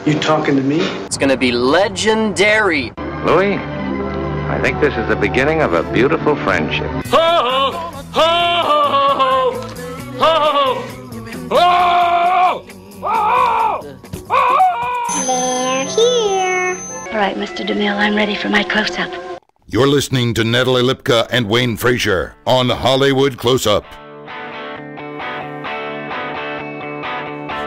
You talking to me? It's gonna be legendary. Louis, I think this is the beginning of a beautiful friendship. Ho, ho, ho, ho, ho, ho. They're here. All right, Mr. DeMille, I'm ready for my close-up. You're listening to Natalie Lipka and Wayne Frazier on Hollywood Close-Up.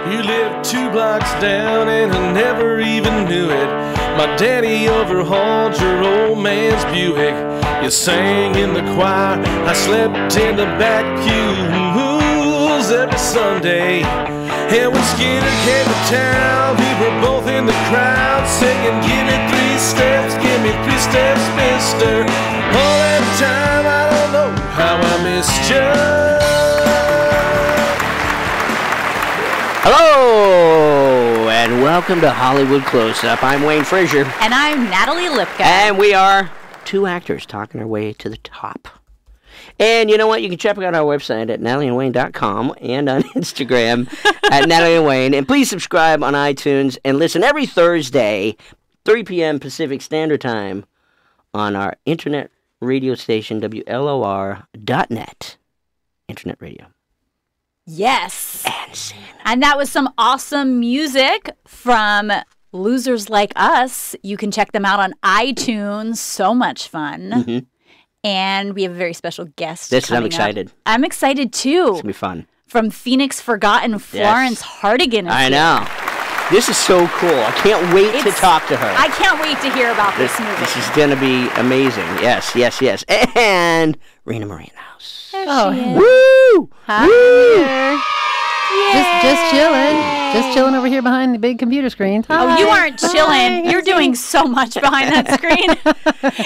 You lived 2 blocks down and I never even knew it. My daddy overhauled your old man's Buick. You sang in the choir, I slept in the back pews every Sunday. And when Skinner came to town, we were both in the crowd singing, give me 3 steps, give me 3 steps, mister. All that time, I don't know how I missed you. Hello, and welcome to Hollywood Close-Up. I'm Wayne Frazier. And I'm Natalie Lipka. And we are 2 actors talking our way to the top. And you know what? You can check out our website at natalieandwayne.com and on Instagram at Natalie and Wayne. And please subscribe on iTunes and listen every Thursday, 3 p.m. Pacific Standard Time on our internet radio station, WLOR.net. Internet radio. Yes. And that was some awesome music from Losers Like Us. You can check them out on iTunes. So much fun. Mm-hmm. And we have a very special guest. I'm excited. Up. I'm excited too. It's going to be fun. From Phoenix Forgotten, Florence Hartigan. I know. This is so cool. I can't wait to talk to her. I can't wait to hear about this movie. This is going to be amazing. Yes. And Rena Marie in the house. There she is. Woo! Hi. Woo! Just chilling over here behind the big computer screen. Hi. Oh, you aren't chilling. You're doing so much behind that screen.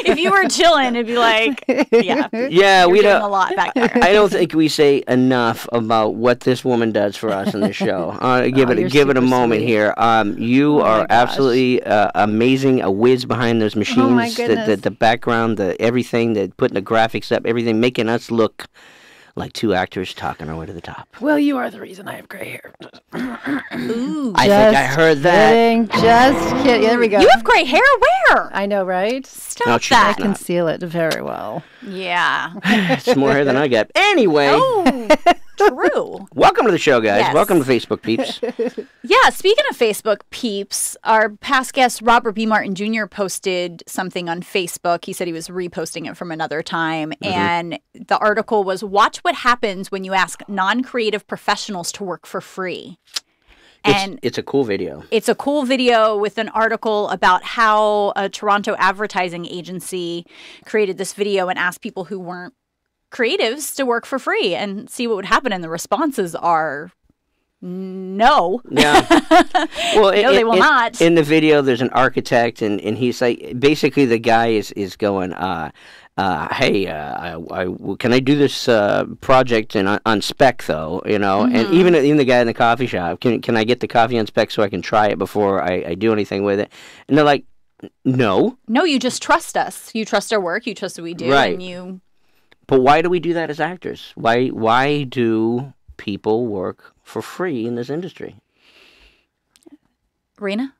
If you were chilling, it'd be like, yeah, we doing a lot back there. I don't think we say enough about what this woman does for us in the show. Give it a moment sweet. here. You are absolutely amazing. A whiz behind those machines. Oh my goodness. The background, everything, putting the graphics up, everything, making us look like 2 actors talking our way to the top. Well, you are the reason I have gray hair. Ooh. I think I heard that. Just kidding. There we go. You have gray hair? Where? I know, right? Stop that. I conceal it very well. Yeah. It's more hair than I got. Anyway. Oh, true. Welcome to the show, guys. Yes. Welcome to Facebook Peeps. Yeah, speaking of Facebook peeps, our past guest, Robert B. Martin Jr., posted something on Facebook. He said he was reposting it from another time. Mm-hmm. And the article was, watch what happens when you ask non-creative professionals to work for free. And it's a cool video. It's a cool video with an article about how a Toronto advertising agency created this video and asked people who weren't creatives to work for free and see what would happen. And the responses are no. Yeah. Well, no, they will not. In the video, there's an architect, and he's like, basically the guy is going, hey, can I do this project on spec though? You know, mm-hmm. And even the guy in the coffee shop, can I get the coffee on spec so I can try it before I do anything with it? And they're like, no. No, you just trust us. You trust our work. You trust what we do. Right. And But why do we do that as actors? Why do people work for free in this industry? Rena?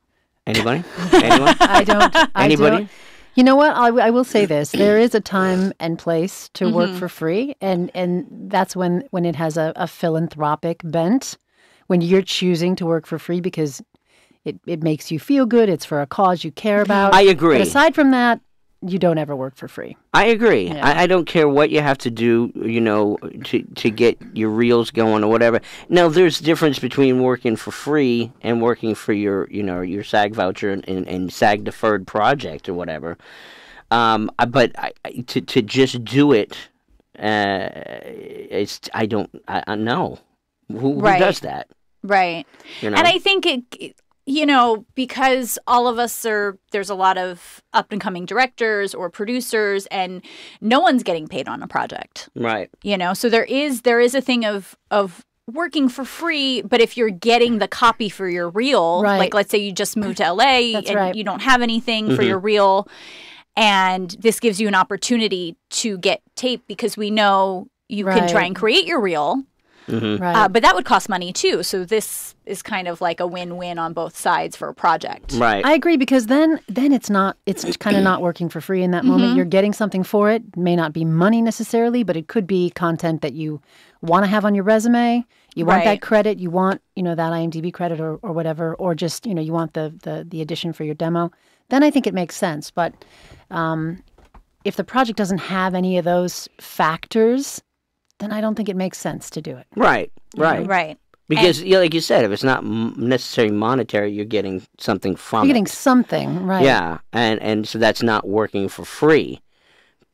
Anybody? Anyone? I don't. Anybody? Don't. You know what? I will say this. There is a time and place to work for free, and that's when it has a philanthropic bent, when you're choosing to work for free because it makes you feel good, it's for a cause you care about. I agree. But aside from that, you don't ever work for free. I agree. Yeah. I don't care what you have to do, to get your reels going or whatever. Now, there's a difference between working for free and working for your SAG voucher and SAG deferred project or whatever. But to just do it, I know who does that. Right. You know? And I think because all of us there's a lot of up-and-coming directors or producers, and no one's getting paid on a project. Right. So there is a thing of working for free, but if you're getting the copy for your reel, right. Like let's say you just moved to LA and right. you don't have anything for your reel, and this gives you an opportunity to get tape because we know you can try and create your reel. Right. But that would cost money too. So this is kind of like a win-win on both sides for a project. Right. I agree, because then it's kind of not working for free in that moment. You're getting something for it. It may not be money necessarily, but it could be content that you want to have on your resume. You want that credit. You want, that IMDb credit or whatever, or just, you want the addition for your demo. Then I think it makes sense. But if the project doesn't have any of those factors, then I don't think it makes sense to do it. Right. Because, like you said, if it's not necessarily monetary, you're getting something from it. You're getting something, right. Yeah, and so that's not working for free.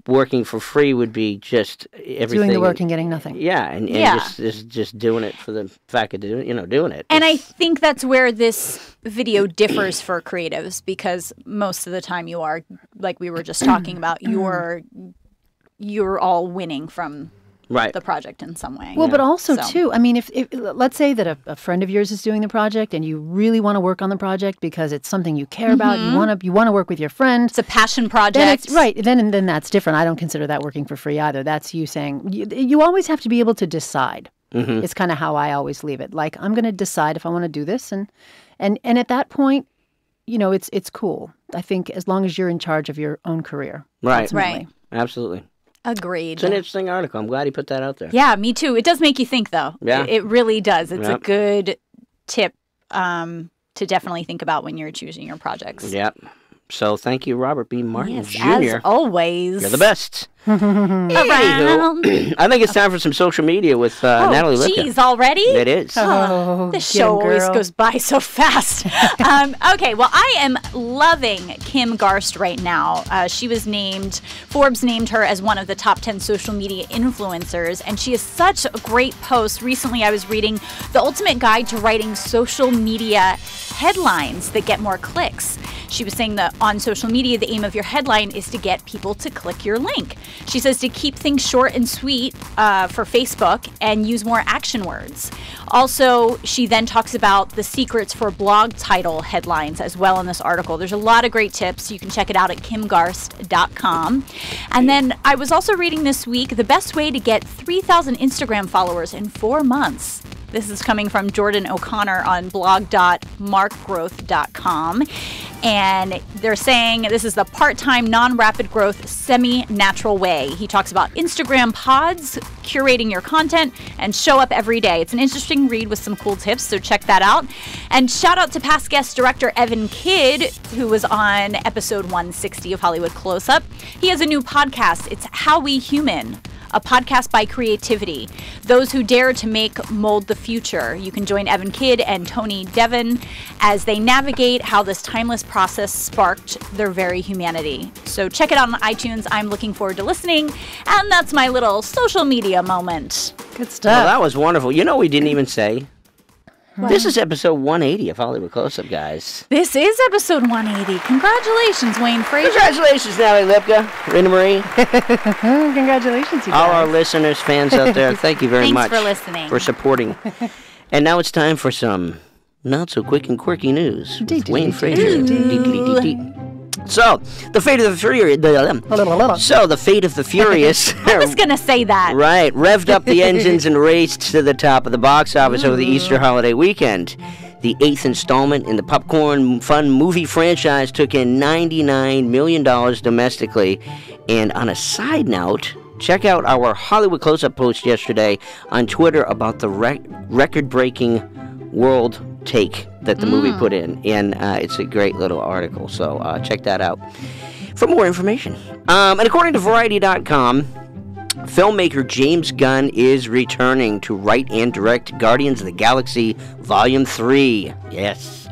Working for free would be just everything. Doing the work and getting nothing. Yeah, and just doing it for the fact of doing it. And I think that's where this video differs for creatives, because most of the time you are, like we were just talking about, you're all winning from the project in some way. Well, but also too, I mean, if let's say that a friend of yours is doing the project and you really want to work on the project because it's something you care about, you want to work with your friend. It's a passion project. Then it's, right. Then that's different. I don't consider that working for free either. That's you saying, you always have to be able to decide. It's kind of how I always leave it. Like, I'm going to decide if I want to do this. And at that point, it's cool. I think as long as you're in charge of your own career. Right. Ultimately. Right. Absolutely. Agreed. It's an interesting article. I'm glad he put that out there. Yeah, me too. It does make you think, though. Yeah. It really does. It's a good tip to definitely think about when you're choosing your projects. Yep. So thank you, Robert B. Martin Jr. As always. You're the best. Anywho, I think it's time for some social media with Natalie Lipka. Geez, already? It is. This show always goes by so fast. Okay, well, I am loving Kim Garst right now. Forbes named her as one of the top 10 social media influencers, and she has such a great post. Recently, I was reading The Ultimate Guide to Writing Social Media Headlines That Get More Clicks. She was saying that on social media, the aim of your headline is to get people to click your link. She says to keep things short and sweet for Facebook and use more action words. Also, she then talks about the secrets for blog title headlines as well in this article. There's a lot of great tips. You can check it out at kimgarst.com. And then I was also reading this week the best way to get 3,000 Instagram followers in 4 months. This is coming from Jordan O'Connor on blog.markgrowth.com. And they're saying this is the part-time, non-rapid growth, semi-natural way. He talks about Instagram pods, curating your content, and show up every day. It's an interesting read with some cool tips, so check that out. And shout out to past guest director Evan Kidd, who was on episode 160 of Hollywood Close-Up. He has a new podcast. It's How We Human, a podcast by creativity. Those who dare to mold the future. You can join Evan Kidd and Tony Devon as they navigate how this timeless process sparked their very humanity. So check it out on iTunes. I'm looking forward to listening. And that's my little social media moment. Good stuff. Well, that was wonderful. We didn't even say. What? This is episode 180 of Hollywood Close-Up, guys. This is episode 180. Congratulations, Wayne Frazier. Congratulations, Natalie Lipka, Rena Marie. Congratulations, you guys. All our listeners, fans out there, thank you very much. Thanks for listening. For supporting. And now it's time for some not-so-quick and quirky news with Wayne Frazier. So, the fate of the Furious. The fate of the Furious. I was going to say that. Right. Revved up the engines and raced to the top of the box office over the Easter holiday weekend. The 8th installment in the popcorn fun movie franchise took in $99 million domestically. And on a side note, check out our Hollywood Close-Up post yesterday on Twitter about the record-breaking world take that the movie put in, and it's a great little article, so check that out for more information. And according to Variety.com, filmmaker James Gunn is returning to write and direct Guardians of the Galaxy Volume 3. Yes,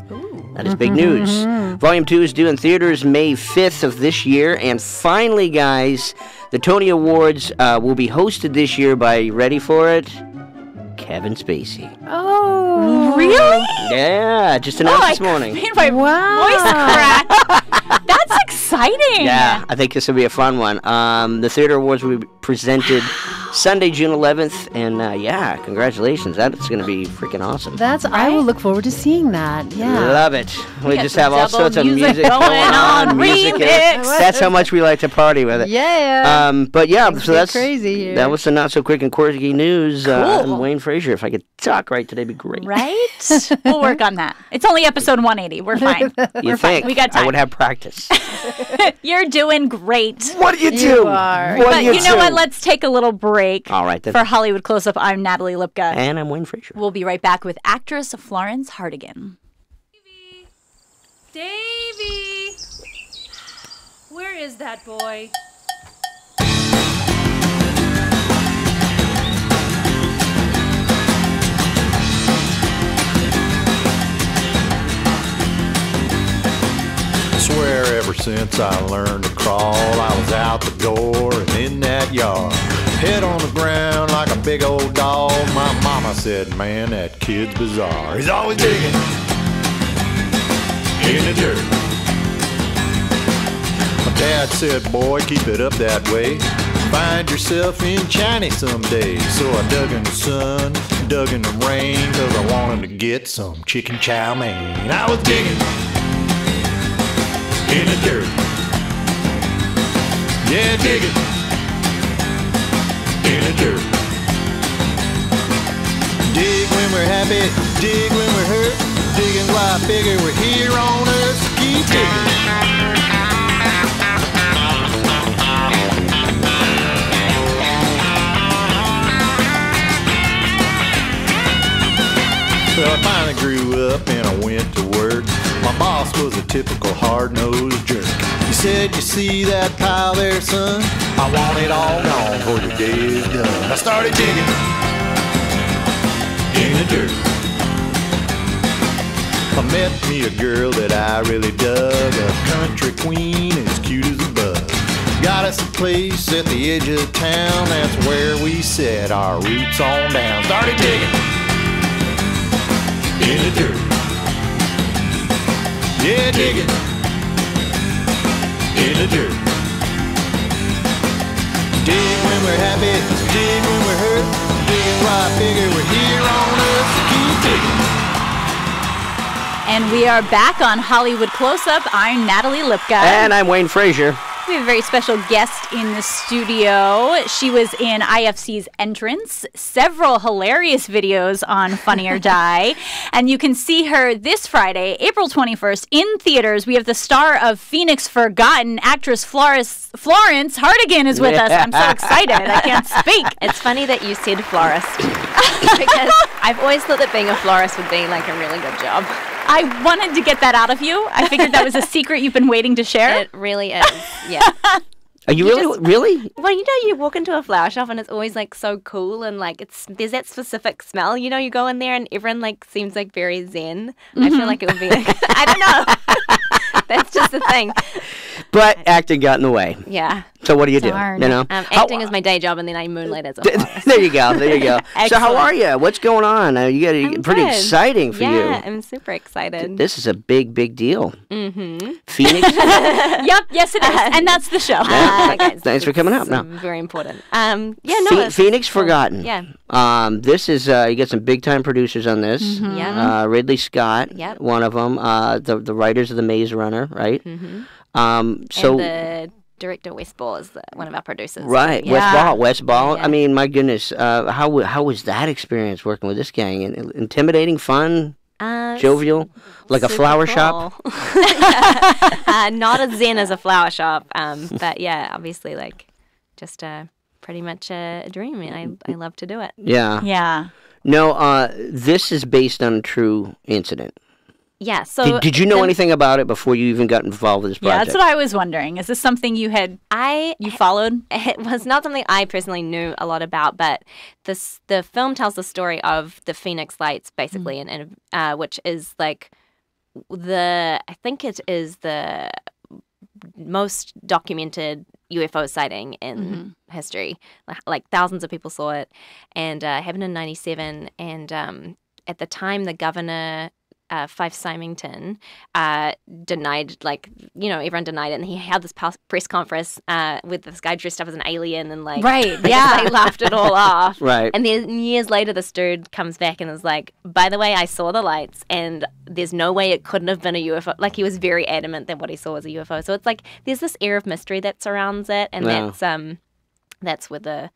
that is big news. Volume 2 is due in theaters May 5th of this year, and finally, guys, the Tony Awards will be hosted this year by, ready for it, Kevin Spacey. Oh, really? Yeah, just announced this morning. Made my voice crack. That's exciting. Yeah, I think this will be a fun one. The Theater Awards will be presented Sunday, June 11th. And yeah, congratulations. That's going to be freaking awesome. I will look forward to seeing that. Yeah. Love it. We got just some have all double sorts of music music going on. music. Remix. That's how much we like to party with it. Yeah. But yeah, so that's crazy here. That was the not so quick and quirky news. Cool. Wayne Frazier. If I could talk right today, it'd be great. Right? We'll work on that. It's only episode 180. We're fine. You think? We got time. I would have practice. You're doing great. What do you do? You are. What But do you you know do? what? Let's take a little break. All right, then. For Hollywood Close-Up, I'm Natalie Lipka. And I'm Wayne Frazier. We'll be right back with actress Florence Hartigan. Davy! Where is that boy? Swear ever since I learned to crawl, I was out the door and in that yard. Head on the ground like a big old dog. My mama said, man, that kid's bizarre. He's always digging in the dirt. My dad said, boy, keep it up that way. Find yourself in China someday. So I dug in the sun, dug in the rain, cause I wanted to get some chicken chow mein. I was digging in the dirt. Yeah, dig it in the dirt. Dig when we're happy, dig when we're hurt. Digging why I figure we're here on earth, so keep digging. So I finally grew up and I went to work. My boss was a typical hard-nosed jerk. He said, you see that pile there, son? I want it all gone before your day is done. I started digging in the dirt. I met me a girl that I really dug, a country queen as cute as a bug. Got us a place at the edge of town, that's where we set our roots on down. Started digging in the dirt. Yeah, dig it in the dirt. Dig when we're happy, dig when we're hurt. Digging why I figure we're here on earth, so keep digging. And we are back on Hollywood Close-Up. I'm Natalie Lipka. And I'm Wayne Frazier. We have a very special guest in the studio. She was in IFC's Entrance, several hilarious videos on Funny or Die, and you can see her this Friday, April 21st, in theaters. We have the star of Phoenix Forgotten, actress Florence Hartigan is with us. I'm so excited. I can't speak. It's funny that you said florist because I've always thought that being a florist would be like a really good job. I wanted to get that out of you. I figured that was a secret you've been waiting to share. It really is, yeah. Are you really? Well, you walk into a flower shop and it's always like so cool and like there's that specific smell. You go in there and everyone like seems like very zen. Mm-hmm. I feel like it would be like, I don't know. That's just the thing. But acting got in the way. Yeah. So what do you do? Darn. You know, acting is my day job, and then I moonlight as a florist. There you go. So how are you? What's going on? You got I'm pretty good. exciting for you. Yeah, I'm super excited. This is a big deal. Mm-hmm. Phoenix. Yep. Yes, it is, and that's the show. Guys, Thanks for coming up. No, very important. Yeah, Phoenix Forgotten. Yeah. This is you get some big time producers on this. Mm-hmm. Yeah. Ridley Scott. Yep. One of them. The writers of The Maze Runner, right? Mm-hmm. So. And the director Wes Ball is one of our producers. Right, Yeah. Wes Ball. Yeah. I mean, my goodness, how was that experience working with this gang? Intimidating, fun, jovial, like a flower shop? Not as zen as a flower shop, but yeah, obviously, like just pretty much a dream, and I love to do it. Yeah. Yeah. No, this is based on a true incident. Yeah. So did you know anything about it before you even got involved with this project? Yeah, that's what I was wondering. Is this something you followed? It was not something I personally knew a lot about, but the film tells the story of the Phoenix Lights, basically, and which is like I think it is the most documented UFO sighting in history. Like thousands of people saw it, and happened in '97. And at the time, the governor Fife Symington denied, everyone denied it, and he had this press conference with this guy dressed up as an alien, and they laughed it all off. Right. And then years later, this dude comes back and is like, by the way, I saw the lights, and there's no way it couldn't have been a UFO. Like, he was very adamant that what he saw was a UFO. So it's like there's this air of mystery that surrounds it, and that's where the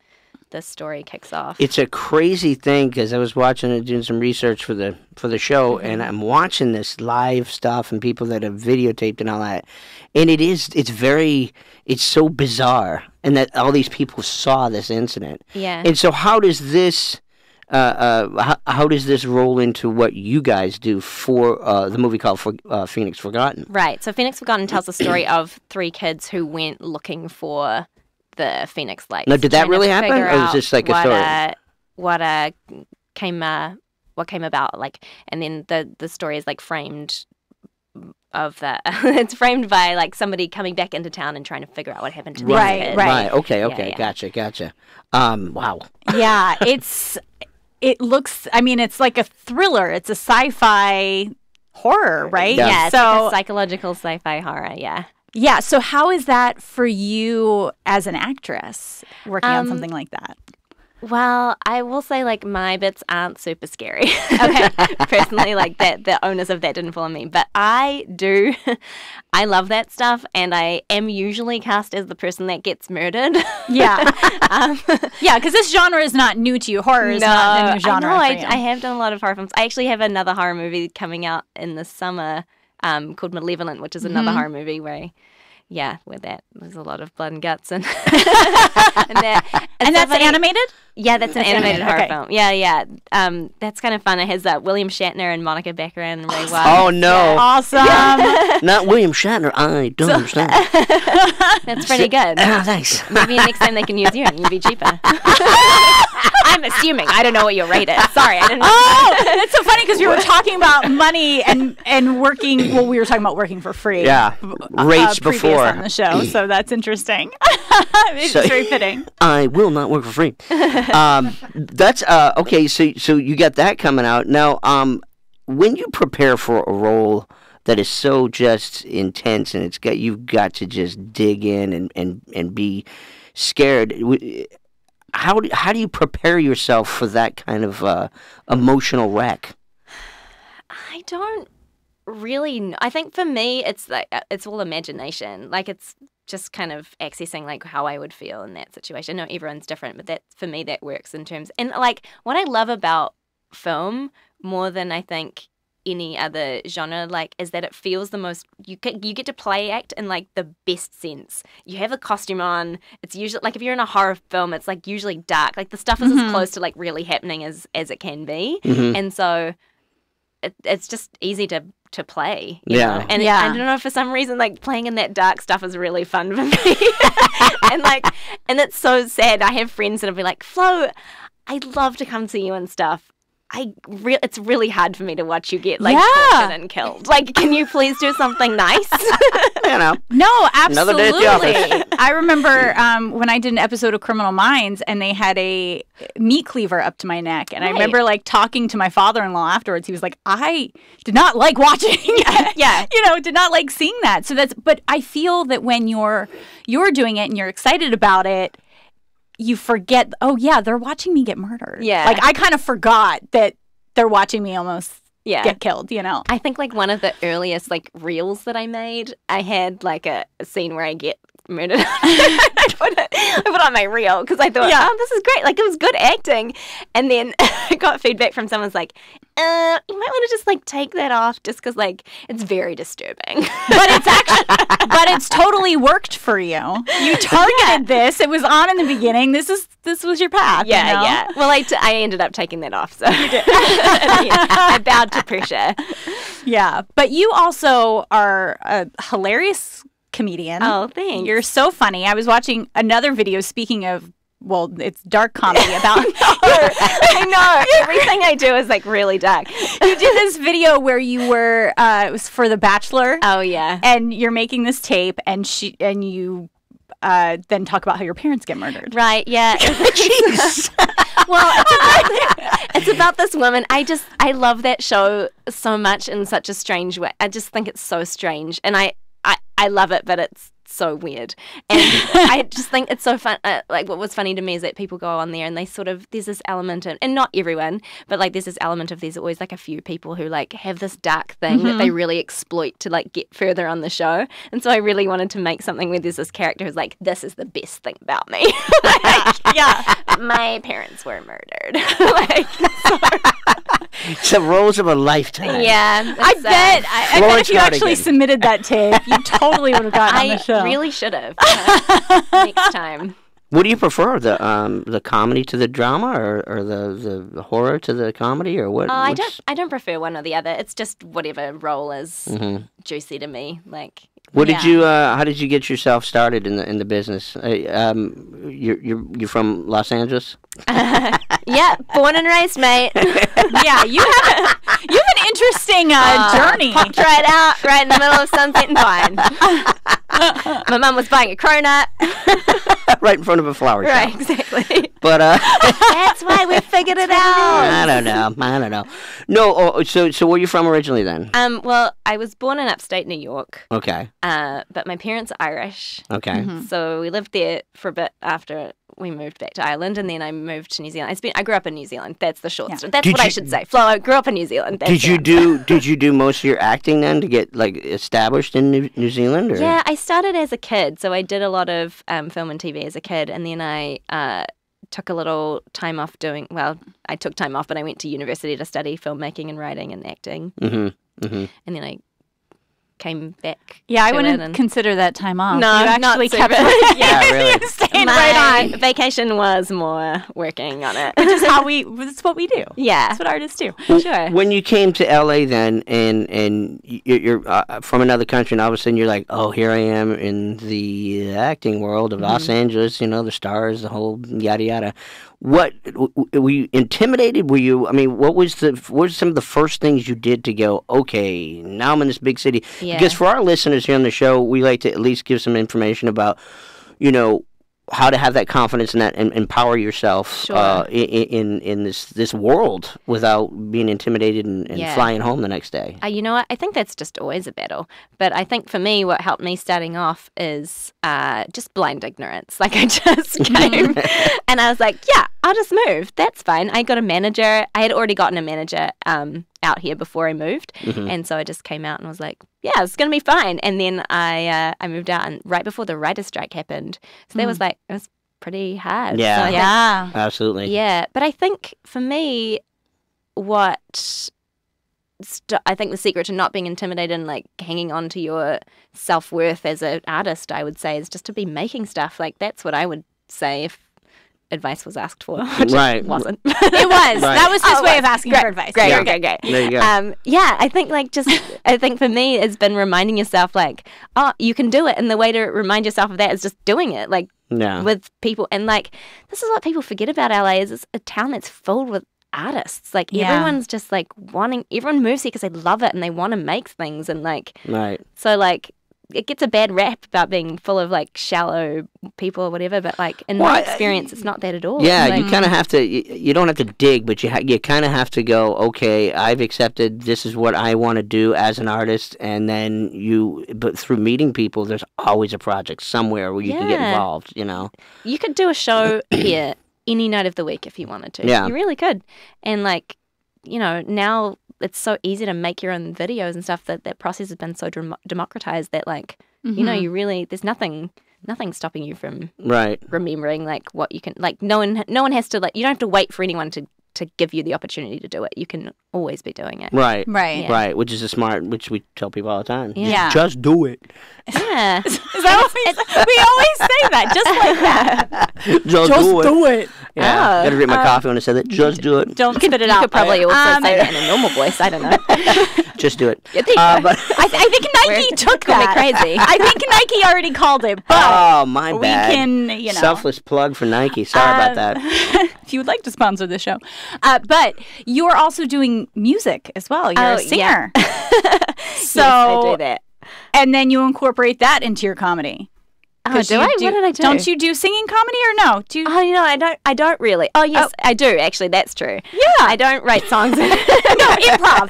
story kicks off. It's a crazy thing because I was watching it, doing some research for the show, and I'm watching this live stuff and people that have videotaped and all that, and it's so bizarre, and that all these people saw this incident. Yeah. And so how does this roll into what you guys do for the movie called Phoenix Forgotten? Right. So Phoenix Forgotten tells the story of 3 kids who went looking for the Phoenix Lights. Now, did that really happen, or is this like a story? What came about, like, and then the story is like framed of that. It's framed by like somebody coming back into town and trying to figure out what happened to these kids. Right. Okay. Yeah. Gotcha. Wow. Yeah, it looks. I mean, it's like a thriller. It's a sci-fi horror, right? Yeah. It's like a psychological sci-fi horror. Yeah. Yeah, so how is that for you as an actress, working on something like that? Well, I will say, like, my bits aren't super scary. Okay. Personally, like, the onus of that didn't fall on me. But I love that stuff, and I am usually cast as the person that gets murdered. Yeah. Yeah, because this genre is not new to you. Horror is not a new genre for you. I have done a lot of horror films. I actually have another horror movie coming out in the summer called Malevolent, which is another horror movie where there's a lot of blood and guts and and that's animated? Yeah, that's an animated horror film. Yeah. That's kind of fun. It has William Shatner and Monica Becker and Ray Wise. Oh no! Yeah. Awesome. Yeah. Not William Shatner. I don't understand. That's pretty good. Oh, thanks. Maybe next time they can use you and you'll be cheaper. I'm assuming. I don't know what you'll rate it. Sorry, I didn't know. Oh, that's so funny because we were talking about money and working. Well, we were talking about working for free. Yeah, rates before on the show, so that's interesting. It's very fitting. I will not work for free. That's okay. So you got that coming out now. When you prepare for a role that is so just intense and you've got to just dig in and be scared. How do you prepare yourself for that kind of emotional wreck? I don't really know. I think for me, it's like it's all imagination. Like, it's just kind of accessing like how I would feel in that situation. I know everyone's different, but for me that works in terms. And like what I love about film more than I think any other genre, like, is that it feels the most, you get to play act in like the best sense. You have a costume on. It's usually like if you're in a horror film, it's like usually dark. Like the stuff is as close to like really happening as it can be, and so it's just easy to play. You know? And I don't know, for some reason, like playing in that dark stuff is really fun for me. and it's so sad. I have friends that'll be like, Flo, I'd love to come see you and stuff. It's really hard for me to watch you get like tortured and killed. Like, can you please do something nice? No, absolutely. Another day at the office. I remember when I did an episode of Criminal Minds and they had a meat cleaver up to my neck, and I remember like talking to my father-in-law afterwards. He was like, "I did not like watching it. Did not like seeing that." So but I feel that when you're doing it and you're excited about it, you forget, oh yeah, they're watching me get murdered. Yeah. Like I kind of forgot that they're watching me almost get killed, I think like one of the earliest like reels that I made, I had like a scene where I get murdered. I put on my reel because I thought, oh, this is great. Like, it was good acting. And then I got feedback from someone's like, you might want to just like take that off just because like it's very disturbing. But it's totally worked for you. You targeted this. It was on in the beginning. This was your path. Yeah, you know? yeah. Well, I ended up taking that off. So you did. I bowed to pressure. Yeah, but you also are a hilarious comedian. Oh, thanks. You're so funny. I was watching another video, speaking of, well, it's dark comedy about... I know. Everything I do is like really dark. You did this video where you were, it was for The Bachelor. Oh, yeah. And you're making this tape and you then talk about how your parents get murdered. Right, yeah. Jeez. Well, it's it's about this woman. I love that show so much in such a strange way. I just think it's so strange, and I love it, but it's so weird. And I just think it's so fun. Like, what was funny to me is that people go on there and they sort of, there's this element of, and not everyone, but like there's this element of, there's always like a few people who like have this dark thing that they really exploit to like get further on the show. And so I really wanted to make something where there's this character who's like, this is the best thing about me. Like, yeah, my parents were murdered. Like, so. It's the roles of a lifetime. Yeah. I bet if you actually submitted that tape, you totally would have gotten on the show. I really should have. Next time. What do you prefer, the comedy to the drama, or the horror to the comedy, or what? I don't prefer one or the other. It's just whatever role is juicy to me. Like, what did you? How did you get yourself started in the business? You're from Los Angeles. Yeah, born and raised, mate. Yeah, you have an interesting journey. Popped right out, right in the middle of Sunset and Vine. My mum was buying a cronut. Right in front of a flower shop. Right, exactly. But that's why we figured it out. I don't know. No, so where are you from originally then? Well, I was born in upstate New York. Okay. But my parents are Irish. Okay. So we lived there for a bit after we moved back to Ireland, and then I moved to New Zealand. I grew up in New Zealand. That's the short story. That's what I should say. Flo, I grew up in New Zealand. Did you do most of your acting then to get like established in New Zealand? Or? Yeah, I started as a kid, so I did a lot of film and TV as a kid, and then I took a little time off doing. Well, I took time off, but I went to university to study filmmaking and writing and acting, and then I came back. Yeah, I wouldn't consider that time off. No, you actually kept it. Yeah, really. You stayed right on. Vacation was more working on it, which is it's what we do. Yeah, that's what artists do. Sure. When you came to LA then, and you're from another country, and all of a sudden you're like, oh, here I am in the acting world of Los Angeles. You know, the stars, the whole yada yada. What were you intimidated? Were you? I mean, what were some of the first things you did to go? Okay, now I'm in this big city. Yeah. Because for our listeners here on the show, we like to at least give some information about, you know, how to have that confidence and empower yourself in this world without being intimidated and flying home the next day. You know what? I think that's just always a battle. But I think for me, what helped me starting off is just blind ignorance. Like, I just came and I was like, yeah, I'll just move. That's fine. I got a manager. I had already gotten a manager out here before I moved. And so I just came out and was like, yeah, it's going to be fine. And then I moved out, and right before the writer's strike happened. So that was like, it was pretty hard. Yeah. So absolutely. Yeah. But I think for me, I think the secret to not being intimidated and like hanging on to your self-worth as an artist, I would say, is just to be making stuff. Like, that's what I would say if advice was asked for, which it wasn't. It was. Right. That was his way of asking for advice. Great. There you go. Yeah, I think I think for me, it's been reminding yourself like, oh, you can do it. And the way to remind yourself of that is just doing it. Like, with people. And like, this is what people forget about LA, is it's a town that's filled with artists. Like, everyone's just like everyone moves here because they love it and they want to make things. And like, so like, it gets a bad rap about being full of like shallow people or whatever, but like in my experience, it's not that at all. Yeah, like, you kind of have to. You don't have to dig, but you kind of have to go. Okay, I've accepted. This is what I want to do as an artist, and then but through meeting people, there's always a project somewhere where you can get involved. You know, you could do a show here any night of the week if you wanted to. Yeah, you really could. And like, you know, now it's so easy to make your own videos and stuff, that process has been so democratized that like, you know, you really, there's nothing stopping you from remembering like what you can, like no one has to, like, you don't have to wait for anyone to give you the opportunity to do it. You can always be doing it. Right. Which is which we tell people all the time. Yeah. Just do it. Yeah. Is that we always say that, just like that. Just do it. Yeah. Gotta drink my coffee when I said that. Just do it. Don't spit it out. You could probably also say that in a normal voice. I don't know. Just do it. But I think Nike took that. Crazy. I think Nike already called it. But oh, my bad. We can, you know. Selfless plug for Nike. Sorry about that. If you would like to sponsor the show. But you're also doing music as well. You're a singer. So yes, I do that. And then you incorporate that into your comedy. Oh, do I? What did I do? Don't you do singing comedy or no? Do you? Oh, I don't really. Oh, yes, I do, actually. That's true. Yeah. I don't write songs. No, improv.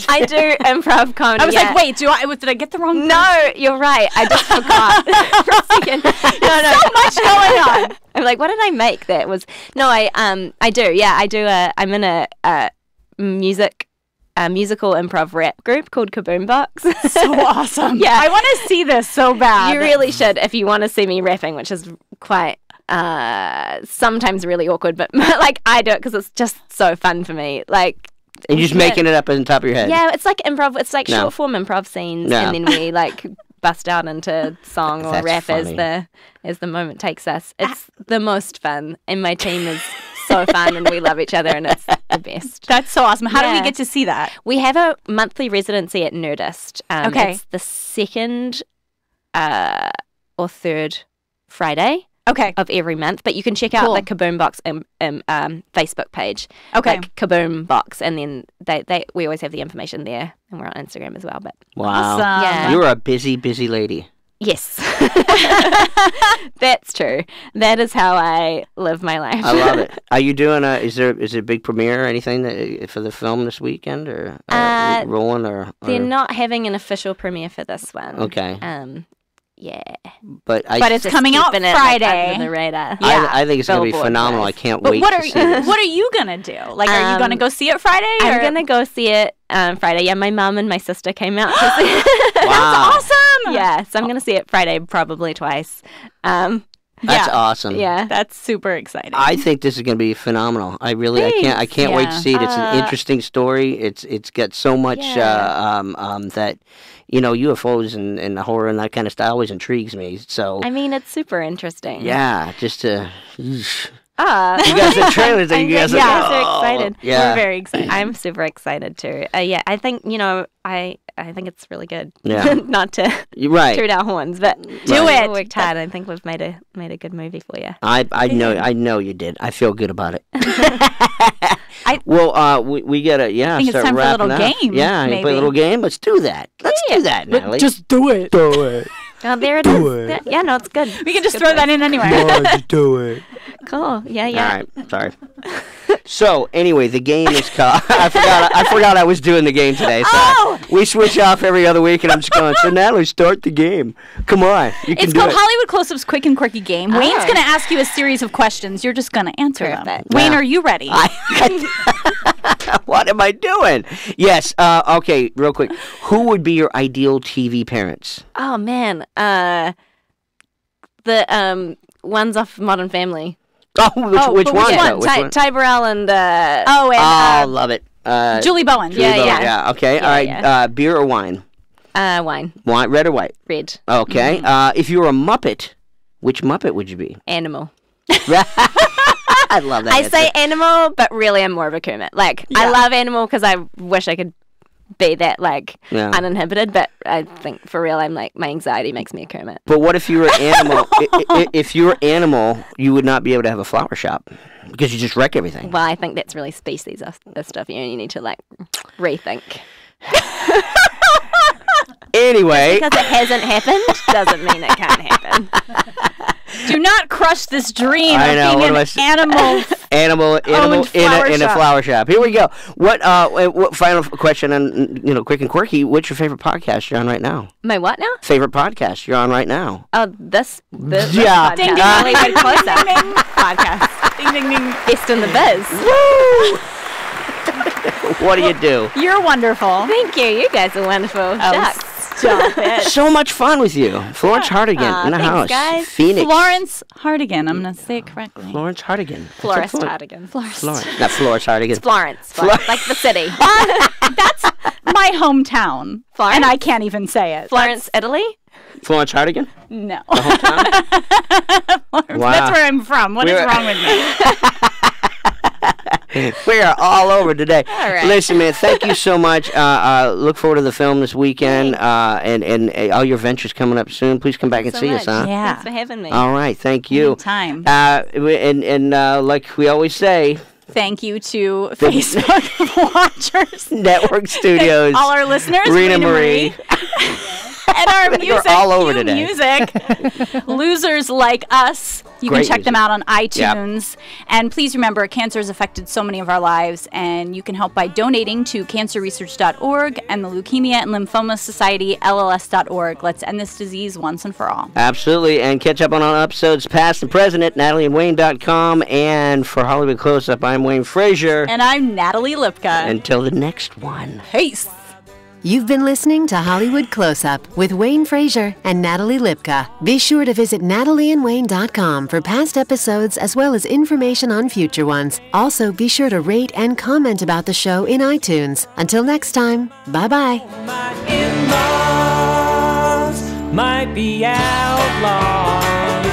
I do improv comedy. I was like, wait, did I get the wrong? No, you're right. I just forgot for a second. No. So much going on. I'm like, what did I make? That was no. I do. Yeah, I do. I'm in a musical improv rap group called Kaboom Box. So awesome. Yeah. I want to see this so bad. You really should if you want to see me rapping, which is quite sometimes really awkward, but like I do it because it's just so fun for me. Like, and you're just making it up on top of your head. Yeah, it's like improv. It's like short form improv scenes, and then we like bust out into song or rap funny. as the moment takes us. It's the most fun, and my team is so fun, and we love each other, and it's the best. That's so awesome. How do we get to see that? We have a monthly residency at Nerdist. Okay. It's the second or third Friday of every month, but you can check out the Kaboom Box Facebook page. Okay. Like Kaboom Box, and then we always have the information there, and we're on Instagram as well. But Wow. Awesome. Yeah. You're a busy lady. yes, that's true. That is how I live my life. I love it. Are you doing is it a big premiere or anything for the film this weekend or rolling or? They're not having an official premiere for this one. Okay. Yeah. But it's coming out Keeping it, Friday. Like, under the radar. I think it's going to be Billboard phenomenal. prize. I can't But wait what to see this. What are you gonna do? Like, are you gonna go see it Friday? I'm or- gonna go see it Friday. Yeah, my mom and my sister came out to see it. Wow. Awesome. Yeah, so I'm gonna see it Friday probably twice. That's awesome. Yeah, That's super exciting. I think this is going to be phenomenal. I can't wait to see it. It's an interesting story. It's got so much that UFOs and horror and that kind of stuff always intrigues me. So I mean, it's super interesting. yeah, just to. You guys are trailers. You guys are excited. Yeah. We're very excited. I'm super excited too. I think I think it's really good. Yeah. Not to You're right. toot our horns, but Do it. We worked hard. I think we've made a good movie for you. I know you did. I feel good about it. We gotta I think it's start time for a wrapping little up. game, Yeah, you play a maybe. little game. Let's do that. Let's do that, Natalie. Just do it. do it. Oh, there it is. Yeah, no, it's good. we can just Good throw that place. in anywhere. Just do it. Cool. Yeah. All right. Sorry. So anyway, the game is called. I forgot I was doing the game today. So we switch off every other week, and I'm just going. So Natalie, start the game. Come on, you can It's do called it. Hollywood Close-Up's Quick and Quirky Game. Wayne's going to ask you a series of questions. You're just going to answer them. Perfect. Wayne, Yeah. are you ready? What am I doing? Yes. Okay. Real quick. Who would be your ideal TV parents? Oh man. The ones off Modern Family. Which one? Yeah. Which one? Ty Burrell and Love it. Julie Bowen. Julie Bowen, yeah. Okay. Yeah, All right. yeah. Beer or wine? wine. Wine. Red or white? Red. Okay. If you were a Muppet, which Muppet would you be? Animal. I love that. I answer. say animal, but really I'm more of a Kermit. Like, I love animal because I wish I could be that, like, uninhibited, but I think for real, I'm like, my anxiety makes me a Kermit. But what if you were an animal? If you were animal, you would not be able to have a flower shop because you just wreck everything. Well, I think that's really species of this stuff. You need to, like, rethink. Anyway. Because it hasn't happened doesn't mean it can't happen. Do not crush this dream I know, of being what an animal. Animal in a flower shop. Here we go. What final question on quick and quirky? What's your favorite podcast you're on right now? My what now? Favorite podcast you're on right now? Oh, this Yeah. podcast. Ding, ding, Hollywood ding, Close-Up ding, ding. podcast. Ding, ding, ding. Best in the biz. Woo! What do you do? You're wonderful. Thank you. You guys are wonderful. Shucks. Stop it. So much fun with you, Florence Hartigan in the thanks, house, guys. Phoenix. Florence Hartigan. I'm going to say it correctly. Florence Hartigan. Florence Florence. Hartigan. Florence, not Florence Hartigan. It's Florence. Like the city. That's my hometown. Florence? And I can't even say it. Florence, Italy? Florence Hartigan. No. The whole time. Wow. That's where I'm from. What is wrong with me? We are all over today. All right. Listen, man, thank you so much. Look forward to the film this weekend and all your ventures coming up soon. Please come back and see us, huh? Yeah. Thanks for having me. All right, thank you. Anytime. And like we always say, Thank you to Facebook watchers. Network Studios. All our listeners. Rena Marie. And our music, all over today. music, Losers Like Us. You Great can check them music. out on iTunes. And please remember, cancer has affected so many of our lives, and you can help by donating to cancerresearch.org and the Leukemia and Lymphoma Society, LLS.org. Let's end this disease once and for all. Absolutely, and catch up on all episodes past and present at NatalieandWayne.com. And for Hollywood Close-Up, I'm Wayne Frazier. And I'm Natalie Lipka. Until the next one. Peace. You've been listening to Hollywood Close-Up with Wayne Frazier and Natalie Lipka. Be sure to visit NatalieandWayne.com for past episodes as well as information on future ones. Also, be sure to rate and comment about the show in iTunes. Until next time, bye-bye. My in-laws might be outlaws.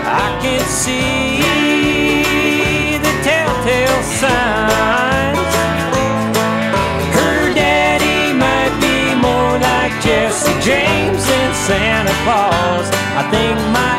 I can see the telltale signs. Jesse James and Santa Claus. I think my